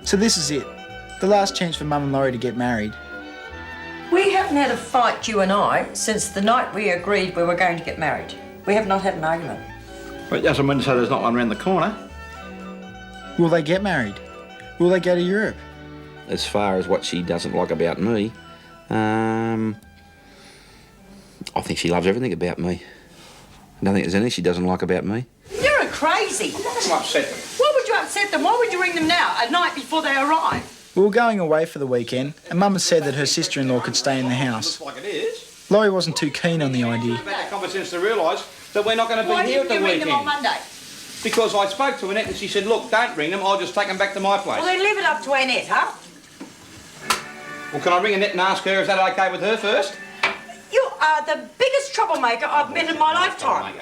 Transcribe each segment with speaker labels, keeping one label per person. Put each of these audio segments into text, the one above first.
Speaker 1: So this is it. The last chance for Mum and Laurie to get married.
Speaker 2: We haven't had a fight, you and I, since the night we agreed we were going to get married. We have not had an argument.
Speaker 3: But it doesn't mean to say there's not one round the corner.
Speaker 1: Will they get married? Will they go to Europe?
Speaker 3: As far as what she doesn't like about me, I think she loves everything about me. I don't think there's anything she doesn't like about me.
Speaker 2: You're crazy.
Speaker 3: I'm not going to upset them.
Speaker 2: Why would you upset them? Why would you ring them now, a night before they arrive?
Speaker 1: We were going away for the weekend, and Mum had said that her sister-in-law could stay in the house.
Speaker 3: Looks like it is.
Speaker 1: Laurie wasn't too keen on the idea.
Speaker 3: I've had the common sense to realise that we're not going to be
Speaker 2: Why
Speaker 3: here at
Speaker 2: didn't
Speaker 3: the
Speaker 2: you ring
Speaker 3: weekend.
Speaker 2: them on Monday?
Speaker 3: Because I spoke to Annette and she said, look, don't ring them, I'll just take them back to my place.
Speaker 2: Well, then leave it up to Annette, huh?
Speaker 3: Well, can I ring Annette and ask her, is that okay with her first?
Speaker 2: You are the biggest troublemaker I've met in my lifetime.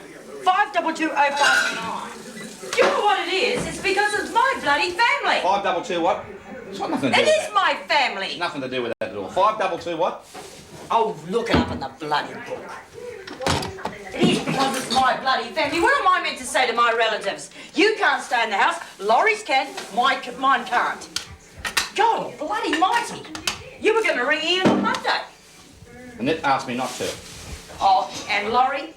Speaker 2: 522059. You know what it is? It's because it's my bloody family.
Speaker 3: 522 what? It's got nothing to do
Speaker 2: It
Speaker 3: with
Speaker 2: is
Speaker 3: that.
Speaker 2: my family.
Speaker 3: Nothing to do with that at all. 522 what?
Speaker 2: Oh, look it up in the bloody book. It is because it's my bloody family. What am I meant to say to my relatives? You can't stay in the house. Laurie's can. Mine can't. God bloody mighty. You were going to ring Ian on Monday.
Speaker 3: Annette asked me not to.
Speaker 2: Oh, and Laurie,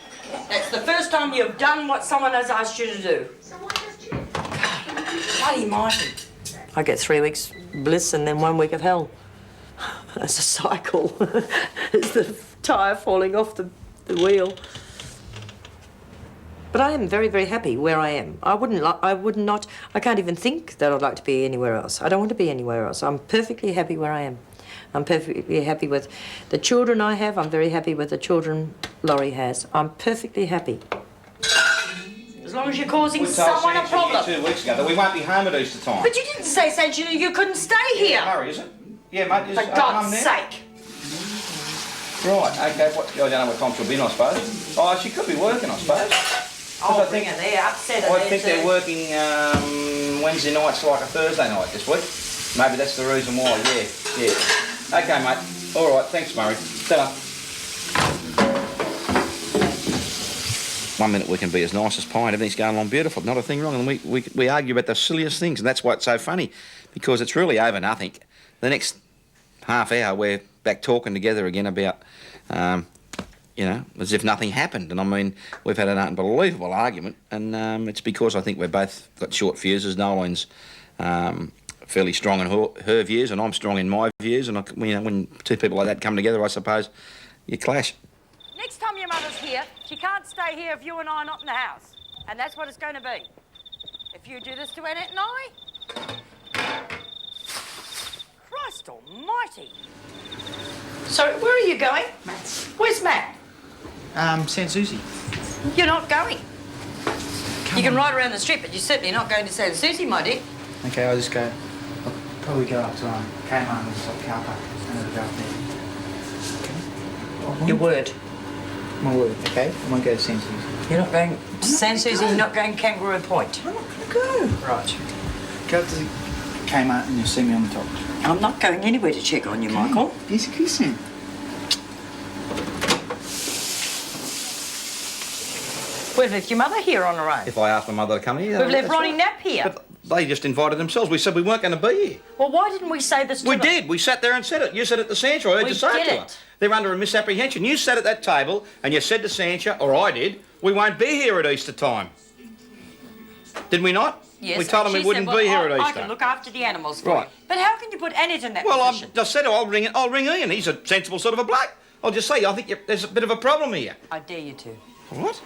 Speaker 2: that's the first time you've done what someone has asked you to do. Bloody mighty. I get 3 weeks bliss and then 1 week of hell. That's a cycle. It's the tyre falling off the wheel. But I am very, very happy where I am. I can't even think that I'd like to be anywhere else. I don't want to be anywhere else. I'm perfectly happy where I am. I'm perfectly happy with the children I have. I'm very happy with the children Laurie has. I'm perfectly happy. As long as you're causing someone a problem.
Speaker 3: 2 weeks ago that we won't be home at Easter time.
Speaker 2: But you didn't say, you couldn't stay here.
Speaker 3: Hurry, is it? Yeah, mate.
Speaker 2: For God's sake.
Speaker 3: Right, okay. I don't know what time she'll be in, I suppose. Oh, she could be working, I suppose.
Speaker 2: Oh, bring her there, upset her
Speaker 3: I
Speaker 2: there
Speaker 3: think
Speaker 2: too.
Speaker 3: they're working Wednesday nights like a Thursday night this week. Maybe that's the reason why, yeah. Okay, mate. All right, thanks, Murray. Ta-da. 1 minute we can be as nice as pie and everything's going along beautiful, not a thing wrong, and we argue about the silliest things, and that's why it's so funny, because it's really over nothing. The next half hour we're back talking together again about, as if nothing happened. And I mean, we've had an unbelievable argument, and it's because I think we've both got short fuses. Nolene's fairly strong in her views, and I'm strong in my views, and when two people like that come together, I suppose you clash.
Speaker 2: Next time your mother's here, she can't stay here if you and I are not in the house. And that's what it's going to be. If you do this to Annette and I... Christ almighty. So, where are you going?
Speaker 1: Matt's.
Speaker 2: Where's Matt?
Speaker 1: San Susie.
Speaker 2: You're not going. You can ride around the street, but you're certainly not going to San Susie, my dear.
Speaker 1: Okay, I'll just go. I'll probably go up to Kmart and stop car park and I'll go up there. Okay?
Speaker 2: Your word.
Speaker 1: My word, okay? I won't go to San Susie.
Speaker 2: You're not going to San Susie, you're not going Kangaroo Point.
Speaker 1: I'm not going to go. Right. Go up to Kmart and you'll see me on the top.
Speaker 2: I'm not going anywhere to check on you,
Speaker 1: Okay.
Speaker 2: Michael.
Speaker 1: Yes, Christian.
Speaker 2: We've left your mother here on her own.
Speaker 3: If I asked my mother to come here...
Speaker 2: We've left
Speaker 3: that's
Speaker 2: Ronnie
Speaker 3: right.
Speaker 2: Knapp here.
Speaker 3: But they just invited themselves. We said we weren't going to be here.
Speaker 2: Well, why didn't we say this to
Speaker 3: We
Speaker 2: them?
Speaker 3: did. We sat there and said it. You said it to Sancha. I heard
Speaker 2: We
Speaker 3: you say it
Speaker 2: did
Speaker 3: to her.
Speaker 2: it.
Speaker 3: They're under a misapprehension. You sat at that table and you said to Sancha, or I did, we won't be here at Easter time. Did we not?
Speaker 2: Yes,
Speaker 3: we told them
Speaker 2: and
Speaker 3: we
Speaker 2: she
Speaker 3: wouldn't
Speaker 2: said,
Speaker 3: be
Speaker 2: well,
Speaker 3: here at
Speaker 2: I
Speaker 3: Easter.
Speaker 2: can look after the animals for
Speaker 3: Right.
Speaker 2: you. But how can you put Annette in that
Speaker 3: Well, I
Speaker 2: position?
Speaker 3: just said I'll ring Ian. He's a sensible sort of a bloke. I'll just say I think there's a bit of a problem here.
Speaker 2: I dare you to.
Speaker 3: What?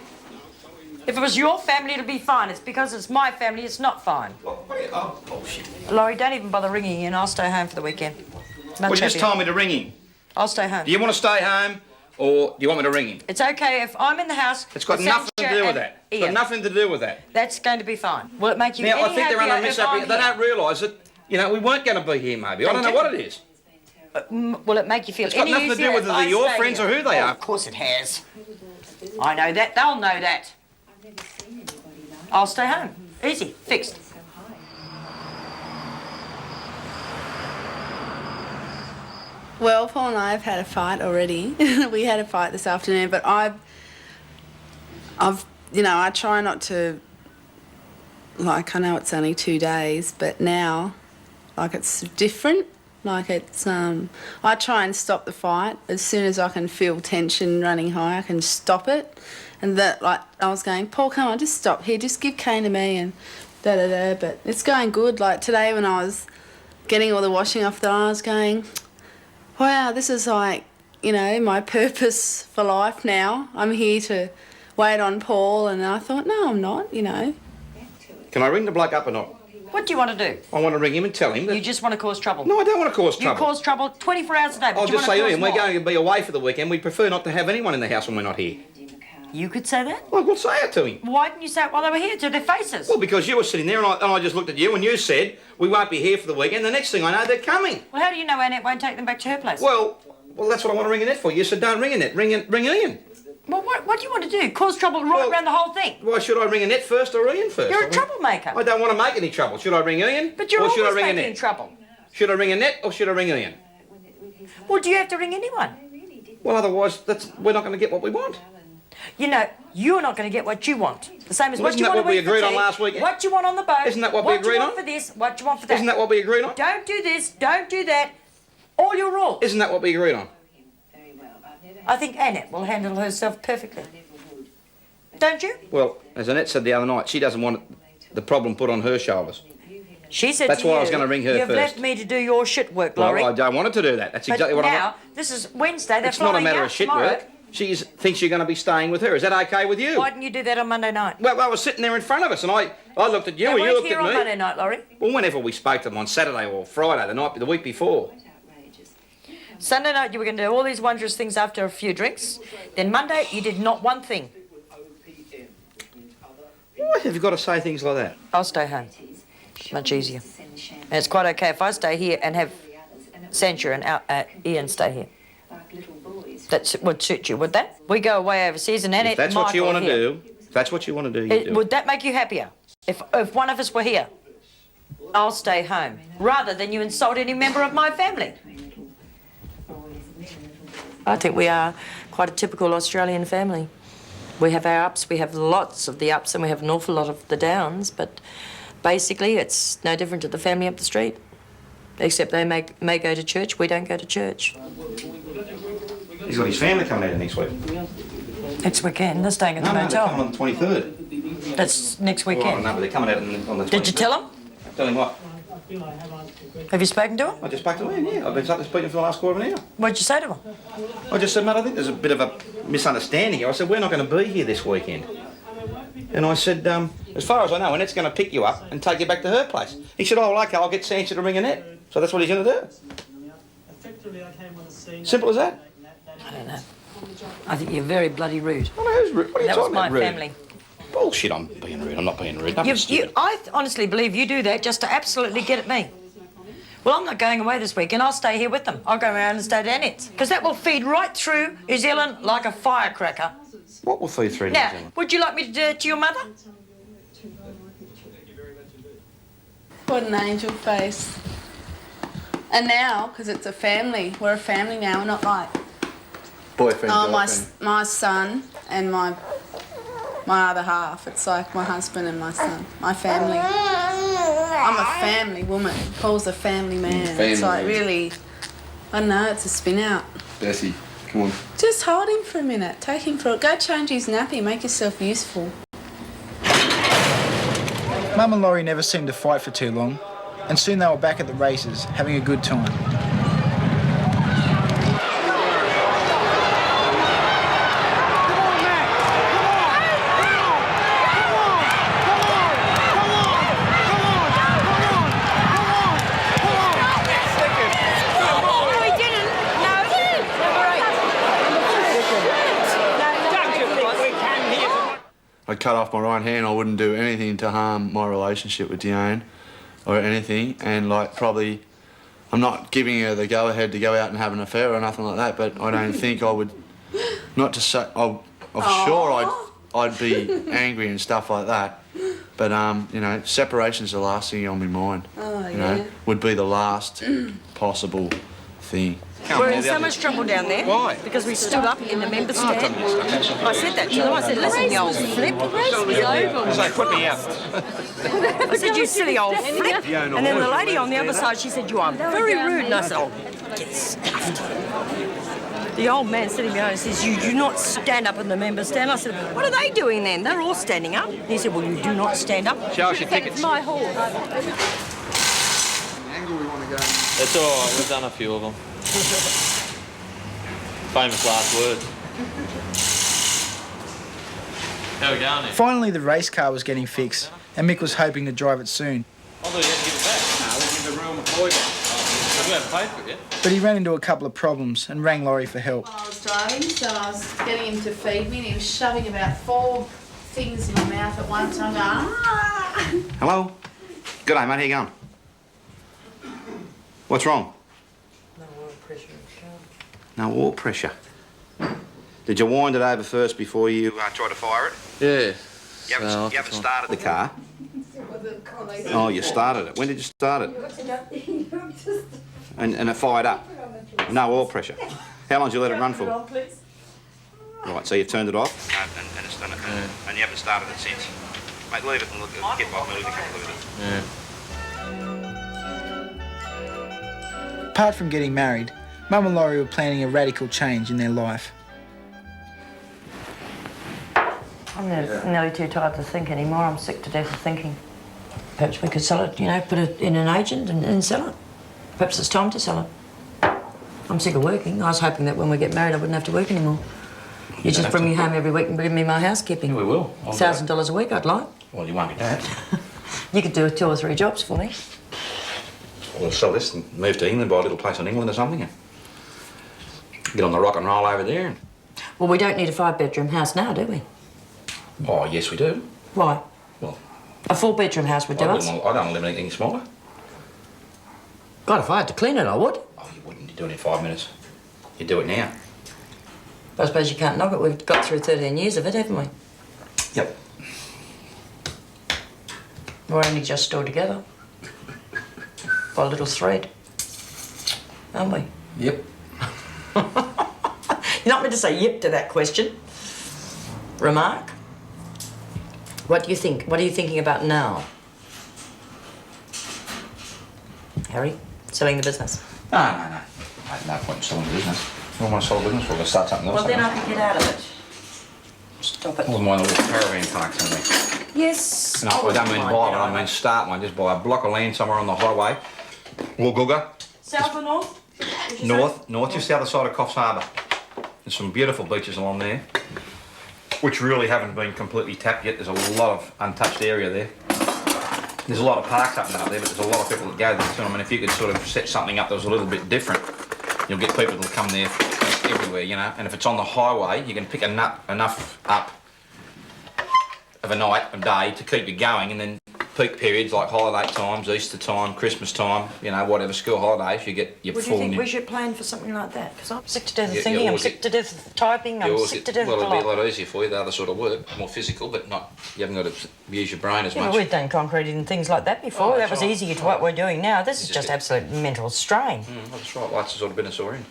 Speaker 2: If it was your family, it'd be fine. It's because it's my family, it's not fine.
Speaker 3: Oh, bullshit.
Speaker 2: Laurie, don't even bother ringing in. I'll stay home for the weekend.
Speaker 3: Well, you just
Speaker 2: happier.
Speaker 3: told me to ring him.
Speaker 2: I'll stay home.
Speaker 3: Do you want to stay home or do you want me to ring him?
Speaker 2: It's okay if I'm in the house.
Speaker 3: It's got
Speaker 2: with
Speaker 3: nothing to
Speaker 2: Sancha
Speaker 3: do with
Speaker 2: and
Speaker 3: that. It's got
Speaker 2: Ian.
Speaker 3: nothing to do with that.
Speaker 2: That's going to be fine. Will it make you
Speaker 3: Now,
Speaker 2: any
Speaker 3: I think they're
Speaker 2: happier
Speaker 3: under
Speaker 2: if I'm
Speaker 3: misapprehension. They
Speaker 2: here?
Speaker 3: don't realise that, we weren't going to be here, maybe. I don't know
Speaker 2: do.
Speaker 3: what it is.
Speaker 2: Will it make you feel
Speaker 3: It's got
Speaker 2: any
Speaker 3: nothing to do
Speaker 2: easier
Speaker 3: with
Speaker 2: if
Speaker 3: whether
Speaker 2: I
Speaker 3: your
Speaker 2: stay
Speaker 3: friends
Speaker 2: here?
Speaker 3: or who they
Speaker 2: Oh,
Speaker 3: are.
Speaker 2: Of course it has. I know that. They'll know that. I'll stay home. Easy. Fixed.
Speaker 4: Well, Paul and I have had a fight already. We had a fight this afternoon, but I try not to, I know it's only 2 days, but now, like it's different. Like it's, I try and stop the fight. As soon as I can feel tension running high, I can stop it. And that, like, I was going, Paul, come on, just stop here, just give Kane to me and da-da-da. But it's going good. Like today when I was getting all the washing off, I was going, wow, this is like, you know, my purpose for life now. I'm here to wait on Paul. And I thought, no, I'm not, you know.
Speaker 3: Can I ring the bloke up or not?
Speaker 2: What do you want to do?
Speaker 3: I want to ring him and tell him that...
Speaker 2: You just want to cause trouble?
Speaker 3: No, I don't want to cause trouble.
Speaker 2: You cause trouble 24 hours a day, but
Speaker 3: I'll
Speaker 2: you
Speaker 3: just
Speaker 2: want to
Speaker 3: say,
Speaker 2: cause
Speaker 3: Ian, we're
Speaker 2: more.
Speaker 3: going to be away for the weekend. We prefer not to have anyone in the house when we're not here.
Speaker 2: You could say that?
Speaker 3: Well, we'll say it to him.
Speaker 2: Why didn't you say it while they were here, to their faces?
Speaker 3: Well, because you were sitting there and I just looked at you and you said, we won't be here for the weekend. The next thing I know, they're coming.
Speaker 2: Well, how do you know Annette won't take them back to her place?
Speaker 3: Well, that's what I want to ring Annette for. You said don't ring Annette, ring Ian.
Speaker 2: Well, what do you want to do? Cause trouble right around the whole thing?
Speaker 3: Why should I ring Annette first or Ian first?
Speaker 2: You're a troublemaker.
Speaker 3: I don't want to make any trouble. Should I ring Ian?
Speaker 2: But you're
Speaker 3: or should I
Speaker 2: always
Speaker 3: ring
Speaker 2: making
Speaker 3: Annette?
Speaker 2: trouble.
Speaker 3: Should I ring Annette or should I ring Ian?
Speaker 2: Well, do you have to ring anyone?
Speaker 3: Well, otherwise we're not going to get what we want.
Speaker 2: You know, you're not going to get what you want. The same as
Speaker 3: Well,
Speaker 2: what you
Speaker 3: isn't
Speaker 2: want
Speaker 3: that what we
Speaker 2: to eat for
Speaker 3: agreed on
Speaker 2: tea,
Speaker 3: last weekend?
Speaker 2: what you want on the boat.
Speaker 3: Isn't that what we agreed
Speaker 2: What you want
Speaker 3: on?
Speaker 2: for this, what you want for that.
Speaker 3: Isn't that what we agreed on?
Speaker 2: Don't do this, don't do that. All your rules.
Speaker 3: Isn't that what we agreed on?
Speaker 2: I think Annette will handle herself perfectly. Don't you?
Speaker 3: Well, as Annette said the other night, she doesn't want the problem put on her shoulders.
Speaker 2: She said
Speaker 3: That's
Speaker 2: to
Speaker 3: why
Speaker 2: you,
Speaker 3: I was going to ring her
Speaker 2: you've
Speaker 3: first.
Speaker 2: left me to do your shit work,
Speaker 3: Well,
Speaker 2: Laurie.
Speaker 3: I don't want her to do that. That's exactly what I
Speaker 2: now,
Speaker 3: want.
Speaker 2: this is Wednesday, they're
Speaker 3: It's not a
Speaker 2: flying
Speaker 3: matter
Speaker 2: out
Speaker 3: of shit
Speaker 2: tomorrow.
Speaker 3: work. She thinks you're going to be staying with her. Is that okay with you?
Speaker 2: Why didn't you do that on Monday night?
Speaker 3: Well, I was sitting there in front of us and I looked at you
Speaker 2: They
Speaker 3: and you
Speaker 2: weren't
Speaker 3: looked
Speaker 2: here
Speaker 3: at
Speaker 2: on
Speaker 3: me.
Speaker 2: Monday night, Laurie.
Speaker 3: Well, whenever we spoke to them on Saturday or Friday, the week before.
Speaker 2: Sunday night you were going to do all these wondrous things after a few drinks. Then Monday you did not one thing.
Speaker 3: Why have you got to say things like that?
Speaker 2: I'll stay home. Much easier. And it's quite okay if I stay here and have Sancha and Ian stay here. That would suit you, would that? We go away overseas and Annette
Speaker 3: If that's
Speaker 2: and
Speaker 3: what you
Speaker 2: Michael
Speaker 3: want
Speaker 2: are
Speaker 3: to
Speaker 2: here.
Speaker 3: do, if that's what you want to do, you do.
Speaker 2: Would that make you happier? If one of us were here, I'll stay home, rather than you insult any member of my family. I think we are quite a typical Australian family. We have our ups, we have lots of the ups, and we have an awful lot of the downs, but basically it's no different to the family up the street. Except they may go to church, we don't go to church.
Speaker 3: He's got his family coming out next week.
Speaker 2: Next weekend, they're staying at the
Speaker 3: No, they're
Speaker 2: motel.
Speaker 3: coming on the 23rd.
Speaker 2: That's next
Speaker 3: Well, I
Speaker 2: weekend.
Speaker 3: don't know, but they're coming out on the 23rd.
Speaker 2: Did you tell them?
Speaker 3: Tell him what?
Speaker 2: Have you spoken to them?
Speaker 3: I just spoke to him, yeah. I've been speaking for the last quarter of an hour.
Speaker 2: What'd you say to them?
Speaker 3: I just said, mate, I think there's a bit of a misunderstanding here. I said, we're not going to be here this weekend. And I said, as far as I know, Annette's going to pick you up and take you back to her place. He said, oh, well, okay, I'll get Sancha to ring Annette. So that's what he's going to do. Simple as that.
Speaker 2: I don't know. I think you're very bloody rude.
Speaker 3: Well, who's rude? What are you
Speaker 2: That was
Speaker 3: talking
Speaker 2: my
Speaker 3: about, rude?
Speaker 2: family.
Speaker 3: Bullshit, I'm being rude. I'm not being rude. Don't be stupid.
Speaker 2: I honestly believe you do that just to absolutely get at me. Well, I'm not going away this weekend. I'll stay here with them. I'll go around and stay at Annette's. Because that will feed right through New Zealand like a firecracker.
Speaker 3: What will feed through New
Speaker 2: Now,
Speaker 3: Zealand?
Speaker 2: would you like me to do it to your mother?
Speaker 4: What an angel face. And now, because it's a family, we're a family now, we're not like,
Speaker 5: Boyfriend,
Speaker 4: oh,
Speaker 5: girlfriend.
Speaker 4: my son and my other half. It's like my husband and my son, my family. I'm a family woman. Paul's a family man.
Speaker 5: Family.
Speaker 4: It's like really, I don't know, it's a spin out.
Speaker 5: Bessie, come on.
Speaker 4: Just hold him for a minute. Take him for go change his nappy. Make yourself useful.
Speaker 1: Mum and Laurie never seemed to fight for too long, and soon they were back at the races, having a good time.
Speaker 5: I'd cut off my right hand. I wouldn't do anything to harm my relationship with Diane or anything. And, like, probably, I'm not giving her the go-ahead to go out and have an affair or nothing like that, but I don't think I would, not to say, I'm sure I'd be angry and stuff like that. But, you know, separation's the last thing on my mind.
Speaker 4: Oh,
Speaker 5: you know,
Speaker 4: yeah.
Speaker 5: would be the last possible thing.
Speaker 2: We're in so much trouble down there.
Speaker 3: Why?
Speaker 2: Because we stood up in the member stand. I said that to them. I said, listen, you old flip. The race was over.
Speaker 3: So put me out.
Speaker 2: I said, you silly old flip. And then the lady on the other side, she said, you are very rude. And I said, oh, get stuffed. The old man sitting behind says, you do not stand up in the member stand. I said, what are they doing then? They're all standing up. He said, well, you do not stand up.
Speaker 3: Show us your tickets.
Speaker 2: It's my horse.
Speaker 5: Angle we want to go.
Speaker 6: It's all right, we've done a few of them. Famous last words. How are we going then?
Speaker 1: Finally, the race car was getting fixed, and Mick was hoping to drive it soon.
Speaker 6: I thought you had to give it back. No, we'll give the real McCoy back. Oh, we haven't paid for it yet.
Speaker 1: But he ran into a couple of problems and rang Laurie for help.
Speaker 4: I was driving, so I was getting him to feed me, and he was shoving about 4 things in my mouth at one time. Going, ah!
Speaker 3: Hello? Good day, mate. How you going? What's wrong? No oil pressure. Did you wind it over first before you tried to fire it?
Speaker 6: Yeah.
Speaker 3: You haven't started the car? Oh, you started it. When did you start it? And it fired up? No oil pressure? How long did you let it run for? Right, so you've turned it off and it's done it, and you haven't started it since. Mate, leave it and look, get Bob and leave it.
Speaker 6: Yeah.
Speaker 1: Apart from getting married, Mum and Laurie were planning a radical change in their life.
Speaker 2: I'm nearly too tired to think anymore. I'm sick to death of thinking. Perhaps we could sell it, you know, put it in an agent and sell it. Perhaps it's time to sell it. I'm sick of working. I was hoping that when we get married I wouldn't have to work anymore. You just bring me home every week and bring me my housekeeping.
Speaker 3: Yeah, we will.
Speaker 2: $1,000 a week I'd like.
Speaker 3: Well, you won't get that.
Speaker 2: You could do 2 or 3 jobs for me.
Speaker 3: We'll sell this and move to England, buy a little place in England or something. And get on the rock and roll over there. And...
Speaker 2: Well, we don't need a 5-bedroom house now, do we?
Speaker 3: Oh, yes, we do.
Speaker 2: Why?
Speaker 3: Well,
Speaker 2: A 4-bedroom house would do us.
Speaker 3: I don't want to live in anything smaller.
Speaker 2: God, if I had to clean it, I would.
Speaker 3: Oh, you wouldn't. You do it in 5 minutes. You do it now.
Speaker 2: But I suppose you can't knock it. We've got through 13 years of it, haven't we?
Speaker 3: Yep.
Speaker 2: We're only just stored together. By a little thread. Aren't we?
Speaker 3: Yep.
Speaker 2: You're not meant to say yep to that question. Remark? What do you think? What are you thinking about now? Harry, selling the business?
Speaker 3: No. I had no point in selling the business. I want to sell the business, we're going to start something else.
Speaker 2: Well, then I can get out of it. Stop it.
Speaker 3: I wouldn't mind a little caravan park somewhere.
Speaker 2: Yes.
Speaker 3: No, I don't mean buy one, I mean start one. Just buy a block of land somewhere on the highway. Woolgooga.
Speaker 2: South or north?
Speaker 3: North, just the other side of Coffs Harbour. There's some beautiful beaches along there, which really haven't been completely tapped yet. There's a lot of untouched area there. There's a lot of parks up and up there, but there's a lot of people that go there too. I mean, if you could sort of set something up that was a little bit different, you'll get people that'll come there everywhere, you know. And if it's on the highway, you can pick enough up of a night, a day, to keep you going, and then peak periods like holiday times, Easter time, Christmas time, you know, whatever, school holidays, you get your
Speaker 2: Would
Speaker 3: full...
Speaker 2: you think we should plan for something like that? Because I'm sick to death of
Speaker 3: You
Speaker 2: thinking, I'm
Speaker 3: always
Speaker 2: sick
Speaker 3: get-
Speaker 2: to death of typing, I'm sick to death of
Speaker 3: Well, it'll be a
Speaker 2: the lot.
Speaker 3: lot easier for you, the other sort of work, more physical, but not, you haven't got to use your brain as
Speaker 2: Yeah,
Speaker 3: much.
Speaker 2: but we've done concrete and things like that before.
Speaker 3: Oh,
Speaker 2: that
Speaker 3: that's
Speaker 2: was
Speaker 3: right.
Speaker 2: easier to what we're doing now. This is
Speaker 3: just
Speaker 2: just
Speaker 3: get-
Speaker 2: absolute mental strain.
Speaker 3: Well, that's right, well, that's the sort of business we're in.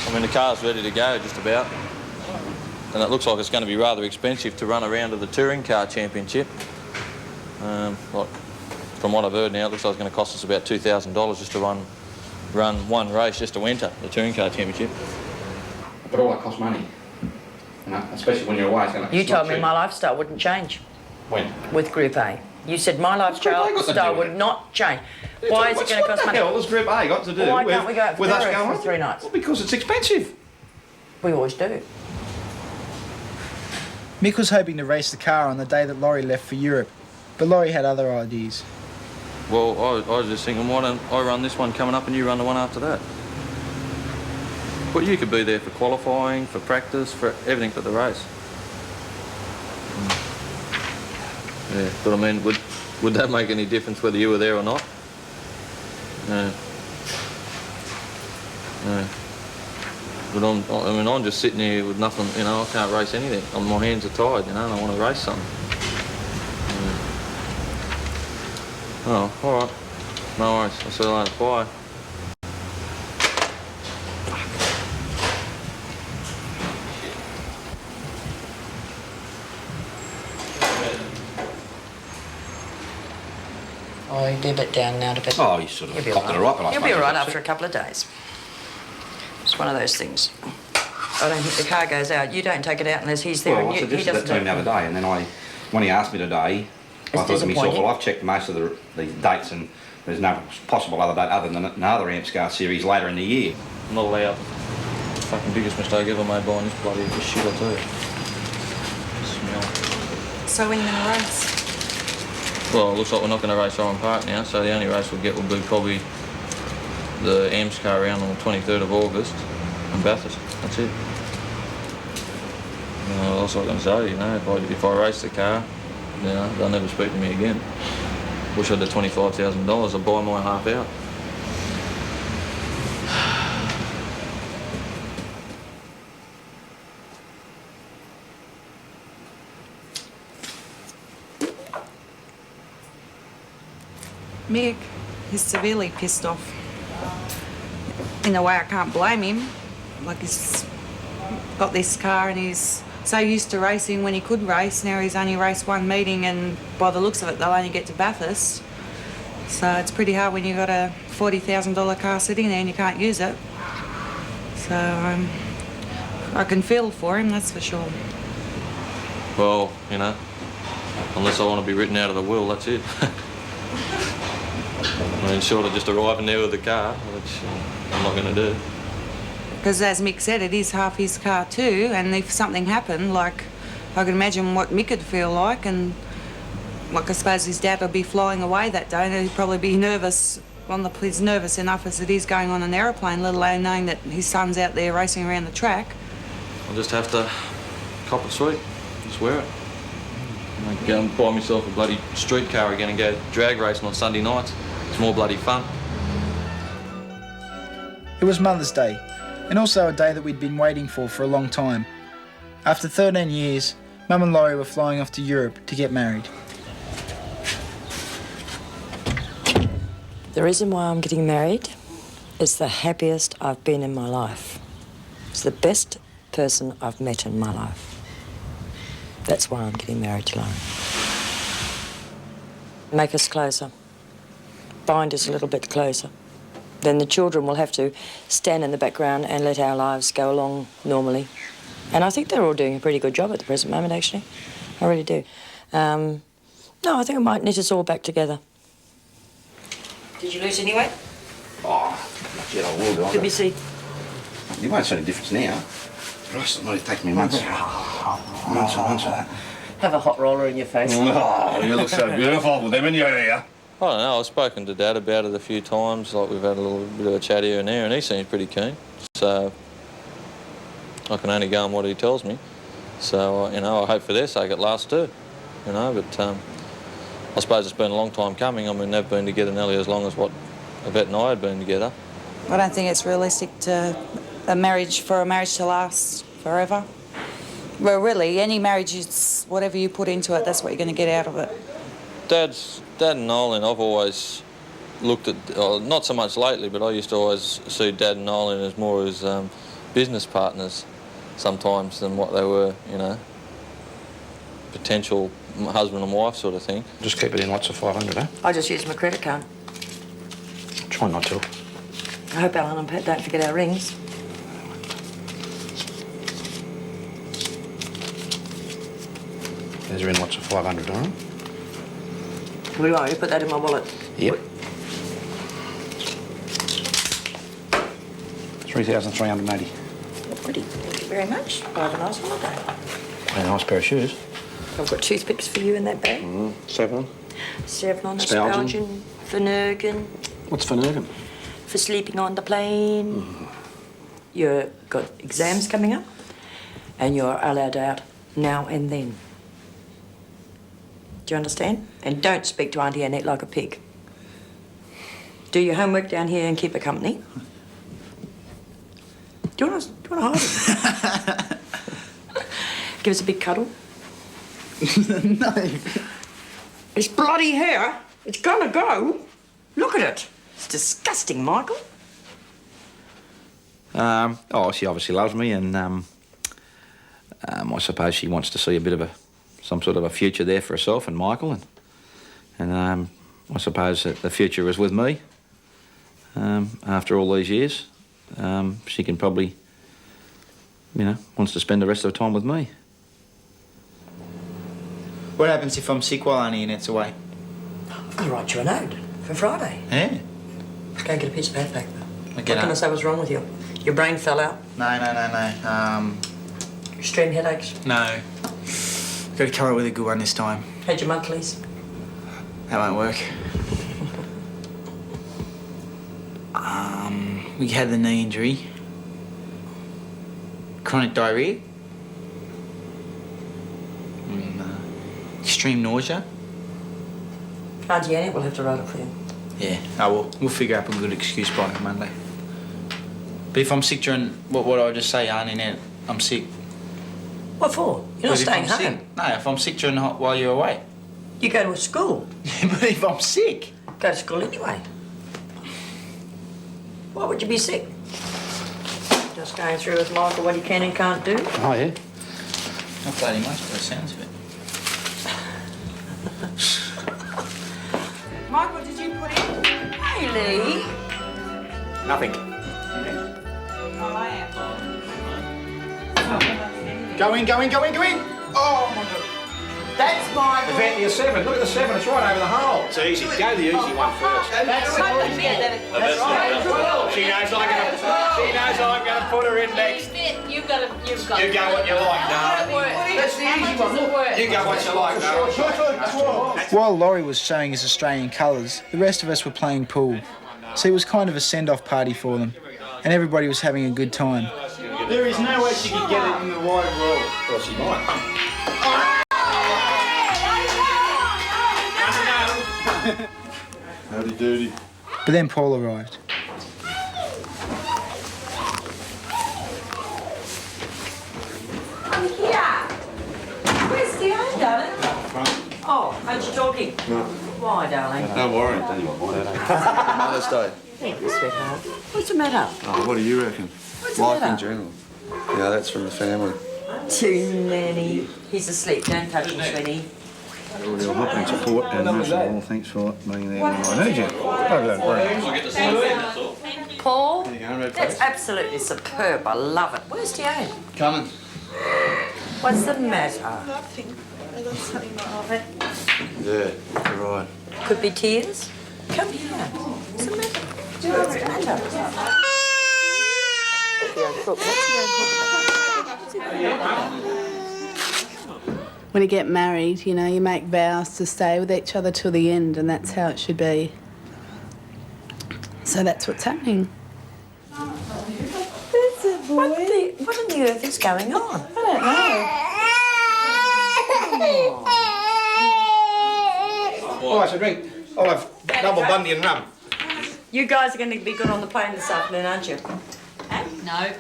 Speaker 6: I mean, the car's ready to go, just about. And it looks like it's going to be rather expensive to run around to the Touring Car Championship. Like, from what I've heard now, it looks like it's going to cost us about $2,000 just to run one race just to enter the Touring Car Championship.
Speaker 3: But all that costs money, you know, especially when you're away. It's gonna,
Speaker 2: You
Speaker 3: it's not
Speaker 2: told me
Speaker 3: cheap.
Speaker 2: my lifestyle wouldn't change
Speaker 3: When?
Speaker 2: with Group A. You said my
Speaker 3: Group A got to do
Speaker 2: lifestyle
Speaker 3: with
Speaker 2: would
Speaker 3: it?
Speaker 2: not change. Why is it going to cost
Speaker 3: What
Speaker 2: money?
Speaker 3: the hell has Group A got to do
Speaker 2: Well, why
Speaker 3: with,
Speaker 2: can't we go out for
Speaker 3: with us
Speaker 2: dinner
Speaker 3: going
Speaker 2: for
Speaker 3: on?
Speaker 2: 3 nights?
Speaker 3: Well, because it's expensive.
Speaker 2: We always do.
Speaker 1: Mick was hoping to race the car on the day that Laurie left for Europe, but Laurie had other ideas.
Speaker 6: Well, I was just thinking, why don't I run this one coming up and you run the one after that? But you could be there for qualifying, for practice, for everything but the race. Yeah, but I mean, would that make any difference whether you were there or not? No. No. But I'm just sitting here with nothing, you know, I can't race anything. My hands are tied, you know, and I want to race something. Oh, all right. No worries. I'll see you later. Bye.
Speaker 2: Oh, you'll be a bit down now to bed.
Speaker 3: Oh, you sort of
Speaker 2: You'll be
Speaker 3: popped
Speaker 2: all
Speaker 3: it all right, but I
Speaker 2: You'll be
Speaker 3: suppose
Speaker 2: all right
Speaker 3: that's
Speaker 2: after
Speaker 3: it.
Speaker 2: a couple of days. It's one of those things. I don't think the car goes out. You don't take it out unless he's there
Speaker 3: Well,
Speaker 2: and
Speaker 3: I
Speaker 2: he
Speaker 3: suggested that
Speaker 2: doesn't.
Speaker 3: to him the other day, and then when he asked me today, I thought to myself,
Speaker 2: disappointing.
Speaker 3: well, I've checked most of the dates, and there's no possible other date other than another AMSCAR series later in the year.
Speaker 6: I'm not allowed. Fucking biggest mistake ever made buying this bloody shit, I tell you. Smell.
Speaker 7: So when are you going to race?
Speaker 6: Well, it looks like we're not going to race Oran Park now, so the only race we'll get will be probably the AMSCAR round on the 23rd of August in Bathurst. That's it. That's what I'm going to say, you know, if I race the car, you know, they'll never speak to me again. Wish I had the $25,000, I'd buy my half out.
Speaker 7: Mick is severely pissed off. In a way, I can't blame him. Like, he's got this car and he's so used to racing when he could race. Now he's only raced one meeting, and by the looks of it, they'll only get to Bathurst. So it's pretty hard when you've got a $40,000 car sitting there and you can't use it. So I can feel for him, that's for sure.
Speaker 6: Well, you know, unless I want to be written out of the will, that's it. I mean, short of just arriving there with the car, which I'm not going to do.
Speaker 7: Because as Mick said, it is half his car too, and if something happened, like, I can imagine what Mick would feel like, and like, I suppose his dad would be flying away that day, and he'd probably be nervous. Well, he's nervous enough as it is going on an aeroplane, let alone knowing that his son's out there racing around the track.
Speaker 6: I'll just have to cop it sweet, just wear it. I'll go and buy myself a bloody street car again and go drag racing on Sunday nights. It's more bloody fun.
Speaker 1: It was Mother's Day, and also a day that we'd been waiting for a long time. After 13 years, Mum and Laurie were flying off to Europe to get married.
Speaker 2: The reason why I'm getting married is the happiest I've been in my life. It's the best person I've met in my life. That's why I'm getting married to Laurie. Make us closer. Bind us a little bit closer. Then the children will have to stand in the background and let our lives go along normally. And I think they're all doing a pretty good job at the present moment, actually. I really do. No, I think it might knit us all back together. Did you lose any weight?
Speaker 3: Oh, not yet, I will do.
Speaker 2: Let me see.
Speaker 3: You won't see any difference now. Christ, it might take me months. Months and months of that.
Speaker 2: Have a hot roller in your face.
Speaker 3: Oh, you look so beautiful with them in your hair.
Speaker 6: I don't know, I've spoken to Dad about it a few times, like we've had a little bit of a chat here and there, and he seems pretty keen. So I can only go on what he tells me. So, you know, I hope for their sake it lasts too, you know, but I suppose it's been a long time coming. I mean, they've been together nearly as long as what Yvette and I had been together.
Speaker 7: I don't think it's realistic for a marriage to last forever. Well, really, any marriage is whatever you put into it, that's what you're going to get out of it.
Speaker 6: Dad and Nolan, I've always looked at, not so much lately, but I used to always see Dad and Nolan as more as business partners sometimes than what they were, you know, potential husband and wife sort of thing.
Speaker 3: Just keep it in lots of 500, eh?
Speaker 2: I just use my credit card.
Speaker 3: Try not to.
Speaker 2: I hope Alan and Pat don't forget our rings.
Speaker 3: These are in lots of 500, all right?
Speaker 2: What do you want? You put that in my wallet.
Speaker 3: Yep. 3,380.
Speaker 2: Pretty. Thank you very much. Have a nice holiday.
Speaker 3: A nice pair of shoes.
Speaker 2: I've got toothpicks for you in that bag.
Speaker 3: Seven.
Speaker 2: Sevlon,
Speaker 3: Spalgin.
Speaker 2: Spalgin, Finnegan,
Speaker 3: What's Finnegan?
Speaker 2: for sleeping on the plane. You've got exams coming up, and you're allowed out now and then. Do you understand? And don't speak to Auntie Annette like a pig. Do your homework down here and keep her company. Do you want to hold it? Give us a big cuddle.
Speaker 1: No.
Speaker 2: It's bloody hair. It's gonna go. Look at it. It's disgusting, Michael.
Speaker 3: Oh, she obviously loves me, and I suppose she wants to see a bit of some sort of a future there for herself and Michael, and I suppose that the future is with me. After all these years, she can probably, wants to spend the rest of the time with me.
Speaker 1: What happens if I'm sick while Auntie Annette's away?
Speaker 2: I've got to write you a note for Friday.
Speaker 1: Yeah.
Speaker 2: Let's go and get a piece of paper. What
Speaker 1: Get
Speaker 2: can I
Speaker 1: up.
Speaker 2: say was wrong with you? Your brain fell out?
Speaker 1: No.
Speaker 2: Extreme headaches?
Speaker 1: No. Got to come up with a good one this time.
Speaker 2: Had your monthlies?
Speaker 1: That won't work. We had the knee injury. Chronic diarrhea. Extreme nausea.
Speaker 2: Auntie Annie will have to write it for you.
Speaker 1: Yeah, we'll figure out a good excuse by Monday. But if I'm sick during, what would I just say, Auntie Annette, I'm sick?
Speaker 2: What for? You're not
Speaker 1: But if
Speaker 2: staying
Speaker 1: I'm
Speaker 2: home.
Speaker 1: sick- No, if I'm sick during while you're away.
Speaker 2: You go to a school.
Speaker 1: But if I'm sick.
Speaker 2: Go to school anyway. Why would you be sick? Just going through with Michael what he can and can't do.
Speaker 3: Oh, yeah?
Speaker 1: Not bloody much, but it sounds of it.
Speaker 7: Michael, did you put in?
Speaker 2: Hey, Lee.
Speaker 3: Nothing.
Speaker 7: Oh, I am.
Speaker 1: Go in. Oh, my God.
Speaker 2: That's my.
Speaker 3: The vent, your 7. Look at the 7. It's right over the hole. It's easy. Go the easy one first.
Speaker 2: That's
Speaker 3: She knows I'm going to put her in next.
Speaker 8: You've got to.
Speaker 3: You go what you like, darling.
Speaker 8: That's the easy one.
Speaker 3: You go what you like, darling.
Speaker 1: While Laurie was showing his Australian colours, the rest of us were playing pool. So it was kind of a send-off party for them, and everybody was having a good time.
Speaker 9: There is no way she could get it in the wide world.
Speaker 3: Well, she might.
Speaker 9: Howdy doody.
Speaker 1: But then Paul arrived.
Speaker 2: Where's the other, darling? Oh, aren't you talking?
Speaker 9: No.
Speaker 2: Why, darling?
Speaker 9: Don't worry. Mother's Day.
Speaker 2: Thank you, sweetheart. What's the matter?
Speaker 9: Oh, what do you reckon?
Speaker 2: What's the
Speaker 9: Life
Speaker 2: matter?
Speaker 9: in general. Yeah, that's from the family.
Speaker 2: Too many. He's asleep. Don't touch him, sweetie.
Speaker 9: All your help and support, and most of all, thanks for being there when I need you.
Speaker 2: Paul,
Speaker 9: There you go, red
Speaker 2: that's
Speaker 9: face.
Speaker 2: absolutely superb. I love it. Where's Diane?
Speaker 9: Coming.
Speaker 2: What's the matter?
Speaker 9: Yeah, you're right.
Speaker 2: Could be tears. Come here. What's the matter? What's the matter?
Speaker 4: When you get married, you make vows to stay with each other till the end, and that's how it should be. So that's what's happening.
Speaker 2: What on the earth is going on?
Speaker 3: Oh, I should drink. I'll have double Bundy and rum.
Speaker 2: You guys are going to be good on the plane this afternoon, aren't you?
Speaker 8: No.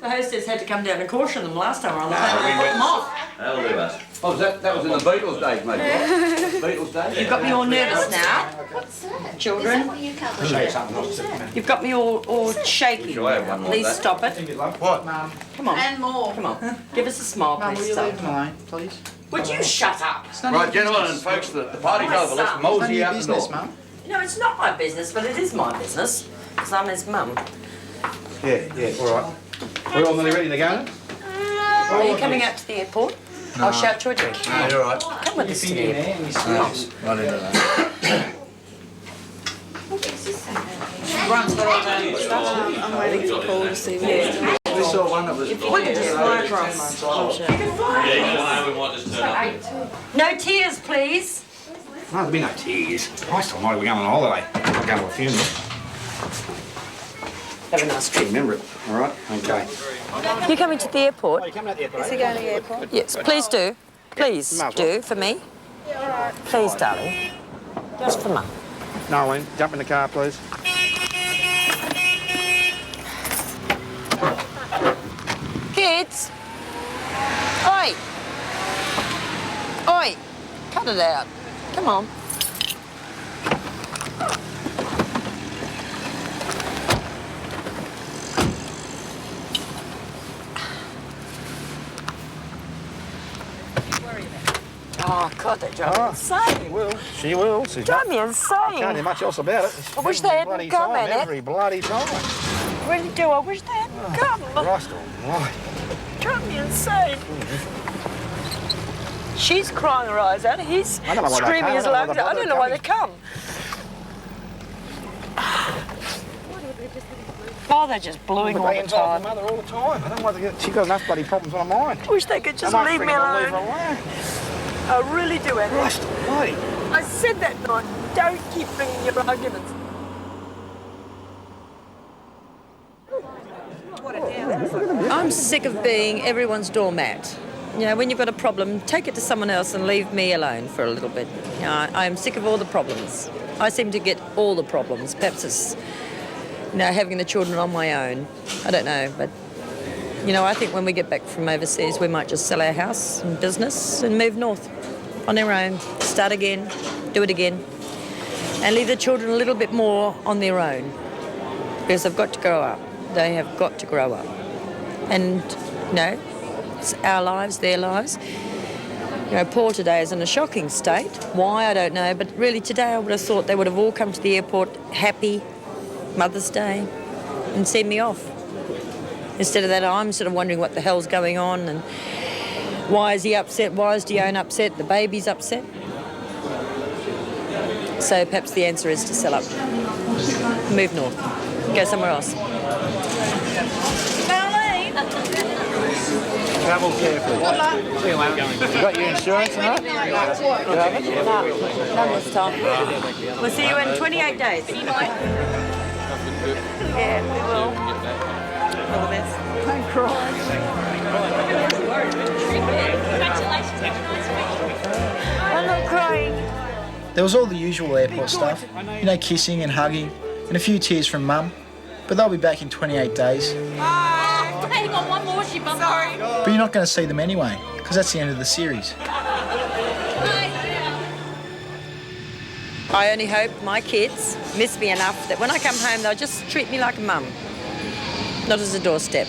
Speaker 2: The hostess had to come down and caution them last time on the plane.
Speaker 3: we went-
Speaker 2: Them off.
Speaker 3: That'll do us. Oh, that was in the Beatles days, mate. Beatles days?
Speaker 2: You've got me all nervous now,
Speaker 8: What's that?
Speaker 2: children.
Speaker 8: Is that what you cover?
Speaker 3: Say something else.
Speaker 2: You've got me all shaky.
Speaker 3: Shall I have one more
Speaker 2: Please
Speaker 3: of that?
Speaker 2: stop it.
Speaker 9: What?
Speaker 2: Come on.
Speaker 4: And more.
Speaker 2: Come on. Give us a smile, please. Stop.
Speaker 1: alone, please?
Speaker 2: Would you shut up?
Speaker 9: Right, gentlemen and folks, the party's over. Let's mosey out the door.
Speaker 1: Mum.
Speaker 2: No, it's not my business, but it is my business. Because I'm his mum.
Speaker 3: Yeah, all right. We're all nearly ready to go?
Speaker 2: Are you coming out to the airport? I'll shout your drink.
Speaker 9: No, you're right.
Speaker 2: Come with us to the airport.
Speaker 9: Right into that.
Speaker 4: I'm waiting for Paul to see me.
Speaker 9: We saw one that was...
Speaker 2: We can just fly across. No tears, please.
Speaker 3: No, there'll be no tears. Christ almighty, we're going on holiday. We're going to a funeral.
Speaker 2: Have a nice trip.
Speaker 3: Remember it, all right? Okay.
Speaker 2: You coming to the airport?
Speaker 3: You coming out the airport?
Speaker 4: Is he going to the airport?
Speaker 2: Yes, please do. Please
Speaker 3: Might as well.
Speaker 2: do for me. Please, darling. Just for Mum.
Speaker 3: Nolan, jump in the car, please.
Speaker 2: cut it out. Come on. Oh, God, they drive me insane.
Speaker 9: She will.
Speaker 2: Drive me insane.
Speaker 9: Can't do much else about it.
Speaker 2: I wish they hadn't come, Annette.
Speaker 9: Every bloody time.
Speaker 2: Really do. I wish they hadn't come.
Speaker 9: Christ almighty.
Speaker 2: Drive me insane. She's crying her eyes out. He's
Speaker 9: I don't know why they
Speaker 2: screaming
Speaker 9: come.
Speaker 2: his
Speaker 9: I don't know
Speaker 2: lungs
Speaker 9: why
Speaker 2: out. I
Speaker 9: they're
Speaker 2: don't know why they
Speaker 9: coming.
Speaker 2: come. Oh, they're just blowing all the time.
Speaker 9: Mother all the time. I don't know why they get. She's got enough bloody problems on her mind.
Speaker 2: I wish they could just leave me alone. I really do, Annette.
Speaker 9: Christ almighty.
Speaker 2: I said that night. Don't keep bringing your arguments. I'm sick of being everyone's doormat. You know, when you've got a problem, take it to someone else and leave me alone for a little bit. You know, I'm sick of all the problems. I seem to get all the problems. Perhaps it's, you know, having the children on my own. I don't know, but, you know, I think when we get back from overseas, we might just sell our house and business and move north on our own, start again, do it again, and leave the children a little bit more on their own, because they've got to grow up. They have got to grow up. And, you know, it's our lives, their lives. You know, Paul today is in a shocking state. Why, I don't know, but really today I would have thought they would have all come to the airport happy Mother's Day and send me off. Instead of that, I'm sort of wondering what the hell's going on and why is he upset, why is Dione upset, the baby's upset. So perhaps the answer is to sell up, move north, go somewhere else.
Speaker 9: Travel carefully. You got your insurance and that?
Speaker 2: None this time. We'll see you in 28 days. Yeah, we will. All the best.
Speaker 9: Don't cry.
Speaker 2: I'm not crying.
Speaker 1: There was all the usual airport stuff, you know, kissing and hugging, and a few tears from Mum. But they'll be back in 28 days.
Speaker 8: Hang on, one more ship. I'm sorry.
Speaker 1: But you're not going to see them anyway, because that's the end of the series.
Speaker 2: I only hope my kids miss me enough that when I come home, they'll just treat me like a mum, not as a doorstep.